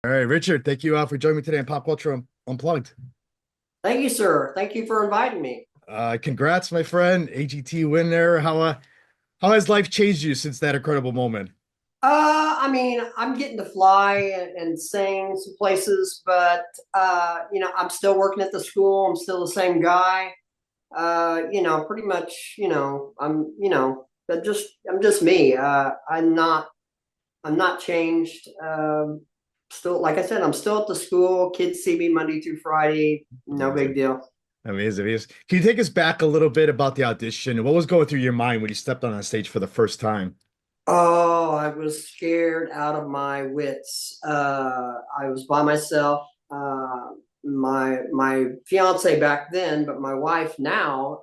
All right, Richard, thank you for joining me today on Pop Culture Unplugged. Thank you, sir. Thank you for inviting me. Congrats, my friend. AGT win there. How has life changed you since that incredible moment? I'm getting to fly and sing some places, but I'm still working at the school. I'm still the same guy. Pretty much, I'm just me. I'm not changed. Still, like I said, I'm still at the school. Kids see me Monday through Friday. No big Amazing. deal. Amazing. Amazing. Can you take us back a little bit about the audition? What was going through your mind when you stepped on stage for the first time? Oh, I was scared out of my wits. I was by myself. My fiance back then, but my wife now.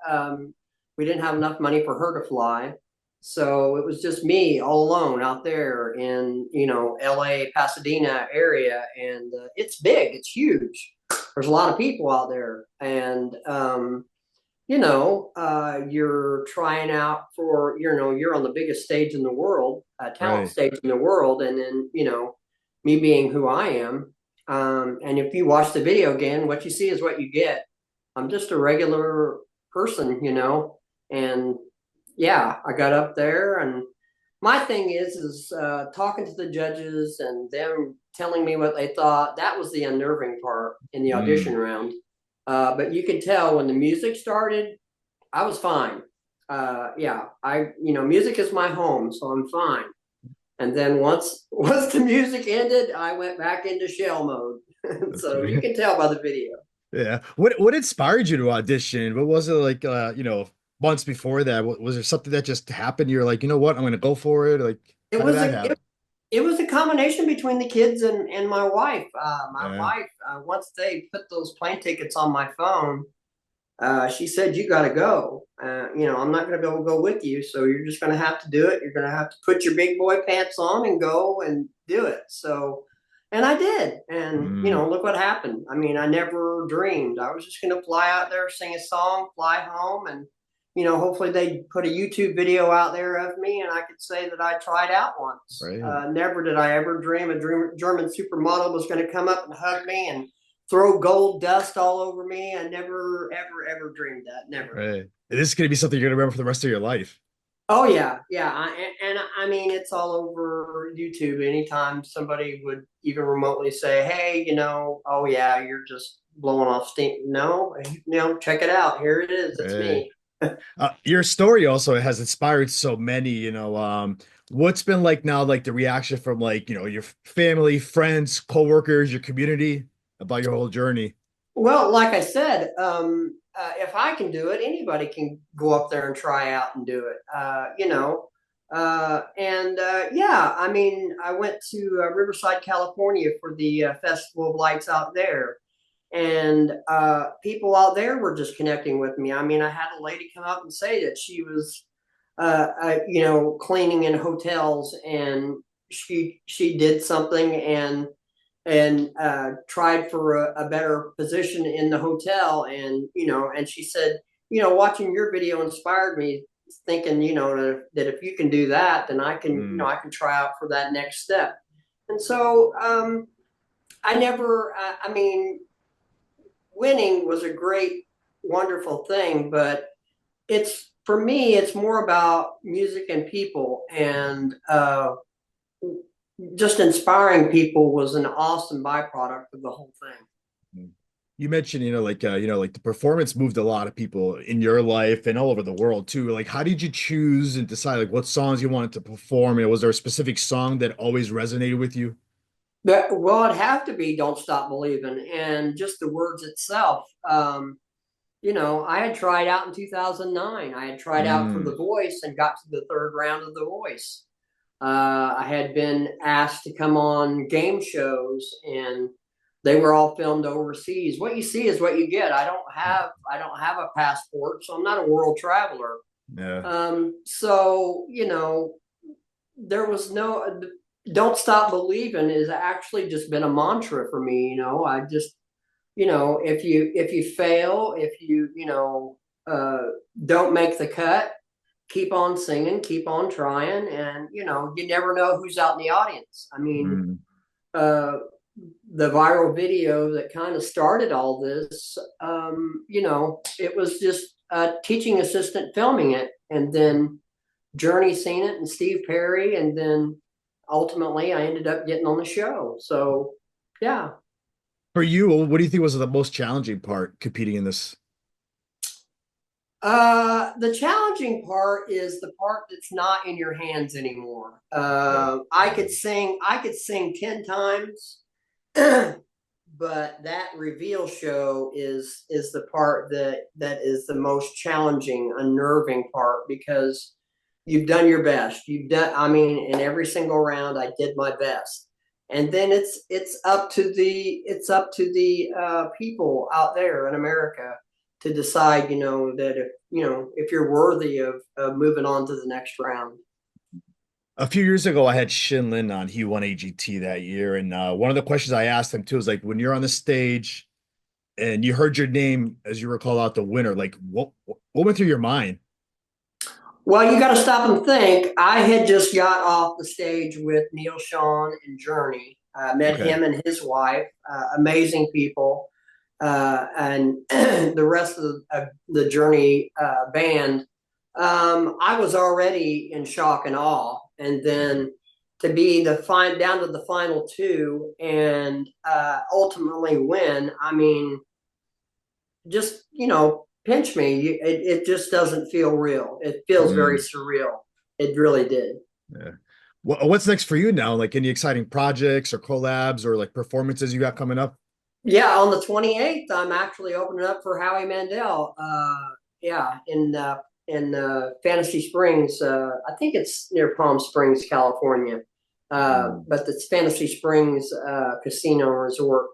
We didn't have enough money for her to fly, so it was just me all alone out there in L.A. Pasadena area, and it's big, it's huge. There's a lot of people out there, and you're trying out for, you're on the biggest stage in the world, talent Right. stage in the world. And then, me being who I am. And if you watch the video again, what you see is what you get. I'm just a regular person, and yeah, I got up there and my thing is talking to the judges and them telling me what they thought. That was the unnerving part in the audition Mm. round. But you could tell when the music started, I was fine. Yeah, music is my home, so I'm fine. And then once the music ended, I went back into shell mode. So you Okay. can tell by the video. Yeah. What inspired you to audition? What was it like, months before that? Was there something that just happened? You're like, you know what? I'm gonna go for it. Like, It how did was that a happen? it was a combination between the kids and my wife. My Yeah. wife, once they put those plane tickets on my phone, she said, "You got to go. I'm not going to be able to go with you, so you're just going to have to do it. You're going to have to put your big boy pants on and go and do it." So, and I did, and Mm. look what happened. I mean, I never dreamed I was just going to fly out there, sing a song, fly home, and hopefully they put a YouTube video out there of me, and I could say that I tried out once. Right. Never did I ever dream German supermodel was going to come up and hug me and throw gold dust all over me. I never, ever, ever dreamed that. Never. Right. This is gonna be something you're gonna remember for the rest of your life. Oh yeah, yeah. And I mean, it's all over YouTube. Anytime somebody would even remotely say, "Hey, oh yeah, you're just blowing off steam." No, check it out. Here it is. It's Right. me. Your story also has inspired so many, what's been like now, like the reaction from like, your family, friends, coworkers, your community about your whole journey. Well, like I said, if I can do it, anybody can go up there and try out and do it. Yeah, I mean, I went to Riverside, California for the Festival of Lights out there, and people out there were just connecting with me. I mean, I had a lady come up and say that she was, cleaning in hotels, and she did something and tried for a better position in the hotel. And she said, watching your video inspired me, thinking, that if you can do that, then I can, Mm. I can try out for that next step. And so I never, I mean, winning was a great, wonderful thing, but it's for me, it's more about music and people. And just inspiring people was an awesome byproduct of the whole thing. You mentioned, like the performance moved a lot of people in your life and all over the world too. Like, how did you choose and decide like what songs you wanted to perform? Was there a specific song that always resonated with you? Well, it'd have to be "Don't Stop Believing," and just the words itself. I had tried out in 2009. I had tried out for Mm. The Voice and got to the third round of The Voice. I had been asked to come on game shows, and they were all filmed overseas. What you see is what you get. I don't have a passport, so I'm not a world traveler. Yeah. So there was no "Don't Stop Believing" is actually just been a mantra for me. I just, if you fail, if uh, don't make the cut, keep on singing, keep on trying, and you never know who's out in the audience. I mean, Mm. uh, the viral video that kind of started all this, it was just a teaching assistant filming it, and then Journey seen it and Steve Perry, and then ultimately I ended up getting on the show. So yeah. For you, what do you think was the most challenging part competing in this? The challenging part is the part that's not in your hands anymore. Okay. I could sing 10 times, but that reveal show is the part that is the most challenging, unnerving part, because you've done your best. I mean, in every single round I did my best. And then it's up to the people out there in America to decide, that if you're worthy of moving on to the next round. A few years ago, I had Shin Lin on. He won AGT that year, and one of the questions I asked him too is like, when you're on the stage and you heard your name as you were called out the winner, like what went through your mind? Well, you got to stop and think. I had just got off the stage with Neil Sean and Journey. Met Okay. him and his wife, amazing people, and the rest of the Journey band. I was already in shock and awe, and then to be down to the final two and ultimately win. I mean, just pinch me. It just doesn't feel real. It feels very Mm, surreal. It really did. yeah. What's next for you now? Like any exciting projects or collabs or like performances you got coming up? Yeah, on the 28th, I'm actually opening up for Howie Mandel. Yeah, in Fantasy Springs. I think it's near Palm Springs, California. Mm. But it's Fantasy Springs Casino Resort.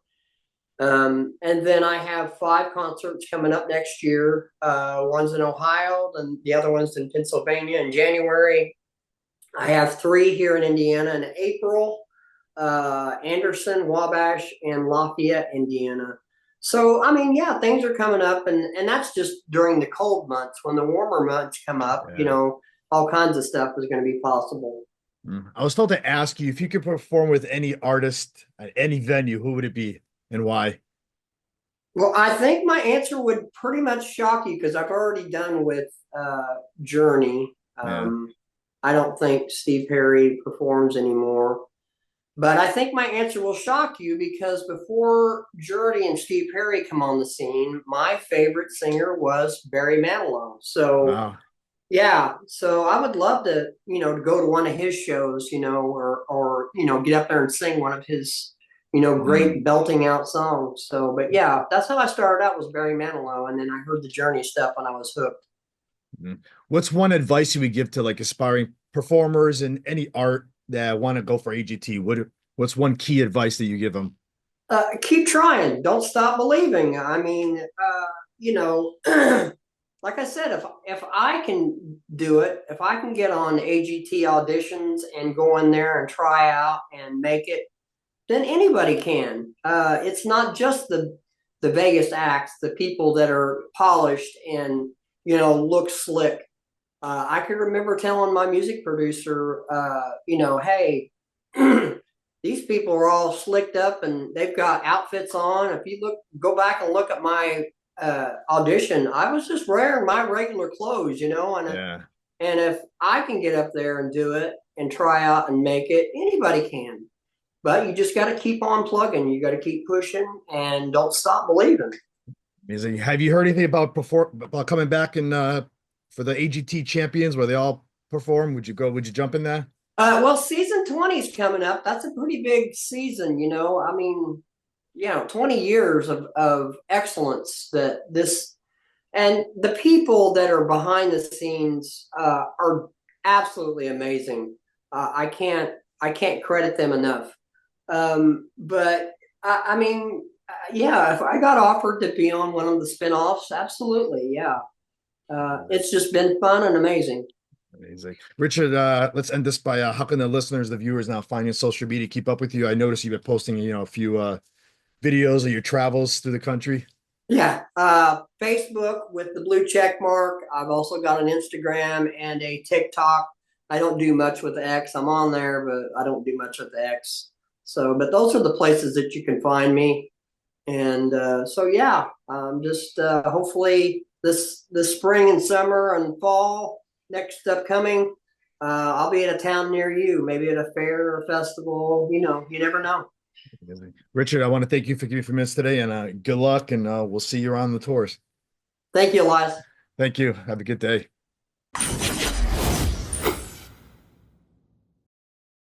And then I have 5 concerts coming up next year. One's in Ohio, and the other one's in Pennsylvania in January. I have 3 here in Indiana in April, Anderson, Wabash, and Lafayette, Indiana. So, I mean, yeah, things are coming up, and that's just during the cold months. When the warmer months come up, Yeah. all kinds of stuff is going to be possible. I was told to ask you if you could perform with any artist at any venue, who would it be and why? Well, I think my answer would pretty much shock you because I've already done with Journey. Yeah. I don't think Steve Perry performs anymore. But I think my answer will shock you because before Journey and Steve Perry come on the scene, my favorite singer was Barry Manilow. So Wow. yeah, so I would love to go to one of his shows, or get up there and sing one of his, Mm. great belting out songs. So, but yeah, that's how I started out was Barry Manilow, and then I heard the Journey stuff and I was hooked. Mm. What's one advice you would give to like aspiring performers in any art that want to go for AGT? What's one key advice that you give them? Keep trying. Don't stop believing. I mean, you know, like I said, if I can do it, if I can get on AGT auditions and go in there and try out and make it, then anybody can. It's not just the Vegas acts, the people that are polished and look slick. I can remember telling my music producer, hey, these people are all slicked up and they've got outfits on. If you go back and look at my audition, I was just wearing my regular clothes, Yeah. and if I can get up there and do it and try out and make it, anybody can. But you just got to keep on plugging. You got to keep pushing and don't stop believing. Amazing. Have you heard anything about coming back and for the AGT champions where they all perform? Would you go? Would you jump in there? Well, season 20 is coming up. That's a pretty big season. I mean, 20 years of excellence that this and the people that are behind the scenes are absolutely amazing. I can't credit them enough. But I mean, yeah, if I got offered to be on one of the spinoffs, absolutely, yeah. It's just been fun and amazing. Amazing. Richard, let's end this by how can the listeners, the viewers now find you on social media, keep up with you? I noticed you've been posting, a few videos of your travels through the country. Yeah, Facebook with the blue check mark. I've also got an Instagram and a TikTok. I don't do much with X. I'm on there, but I don't do much with X. So, but those are the places that you can find me. And so, yeah, just hopefully this spring and summer and fall next upcoming, I'll be at a town near you, maybe at a fair or festival. You know, you never know. Richard, I want to thank you for giving me a few minutes today, and good luck, and we'll see you around the tours. Thank you, Elias. Thank you. Have a good day.